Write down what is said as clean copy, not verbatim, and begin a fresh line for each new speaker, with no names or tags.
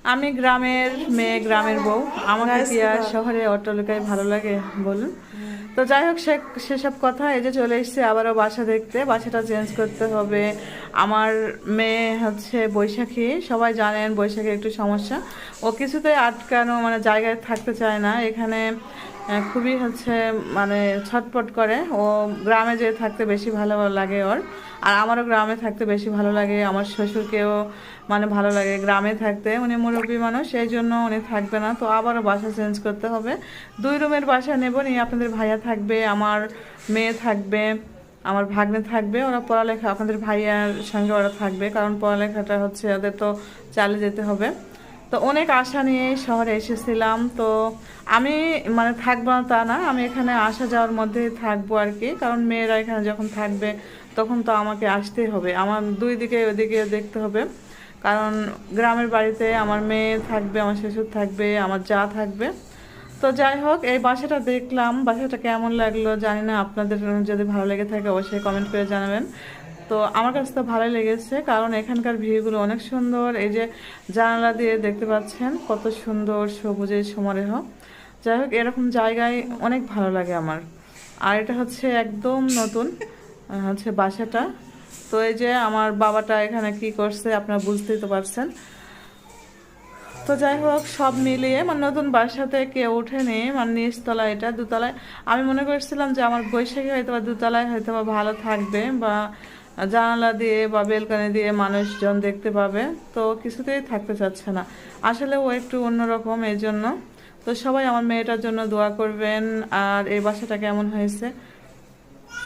আমি গ্রামের মেয়ে, গ্রামের বউ। আমাকে কি আর শহরে অট্টালিকায় ভালো লাগে বলুন? তো যাই হোক, সেসব কথা। এই যে চলে এসেছি আবারও বাসা দেখতে, বাসাটা চেঞ্জ করতে হবে। আমার মেয়ে হচ্ছে বৈশাখী, সবাই জানেন বৈশাখীর একটু সমস্যা। ও কিছুতেই আটকানো, মানে জায়গায় থাকতে চায় না এখানে। খুবই হচ্ছে মানে ছটপট করে। ও গ্রামে যেয়ে থাকতে বেশি ভালো লাগে ওর। আর আমারও গ্রামে থাকতে বেশি ভালো লাগে। আমার শ্বশুরকেও মানে ভালো লাগে গ্রামে থাকতে। উনি মুরব্বী মানুষ, সেই জন্য উনি থাকবে না। তো আবারও বাসা চেঞ্জ করতে হবে। 2 রুমের বাসা নেব, নিয়ে আপনাদের ভাইয়া থাকবে, আমার মেয়ে থাকবে, আমার ভাগ্নে থাকবে। ওরা পড়ালেখা, আপনাদের ভাইয়ার সঙ্গে ওরা থাকবে, কারণ পড়ালেখাটা হচ্ছে ওদের তো চালিয়ে যেতে হবে। তো অনেক আশা নিয়ে শহরে এসেছিলাম। তো আমি মানে থাকবো না তা না, আমি এখানে আসা যাওয়ার মধ্যেই থাকবো আর কি। কারণ মেয়েরা এখানে যখন থাকবে তখন তো আমাকে আসতেই হবে, আমার দুই দিকে ওদিকে দেখতে হবে। কারণ গ্রামের বাড়িতে আমার মেয়ে থাকবে, আমার শ্বশুর থাকবে, আমার যা থাকবে। তো যাই হোক, এই বাসাটা দেখলাম, বাসাটা কেমন লাগলো জানি না। আপনাদের যদি ভালো লেগে থাকে অবশ্যই কমেন্ট করে জানাবেন। তো আমার কাছে তো ভালোই লেগেছে, কারণ এখানকার ভিউগুলো অনেক সুন্দর। এই যে জানালা দিয়ে দেখতে পাচ্ছেন কত সুন্দর সবুজের সমারোহ। যাই হোক, এরকম জায়গায় অনেক ভালো লাগে আমার। আর এটা হচ্ছে একদম নতুন হচ্ছে বাসাটা। তো এই যে আমার বাবাটা এখানে কি করছে আপনারা বুঝতেই তো পারছেন। তো যাই হোক, সব মিলিয়ে মানে নতুন বাসাতে কেউ ওঠেনি, মানে নিচতলায়, এটা দোতলায়। আমি মনে করছিলাম যে আমার বৈশাখী হয়তো বা দোতলায় হয়তো বা ভালো থাকবে, বা জানালা দিয়ে বা বেলকনি দিয়ে মানুষজন দেখতে পাবে। তো কিছুতেই থাকতে চাচ্ছে না। আসলে ও একটু অন্যরকম, এই জন্য। তো সবাই আমার মেয়েটার জন্য দোয়া করবেন। আর এই বাসাটা কেমন হয়েছে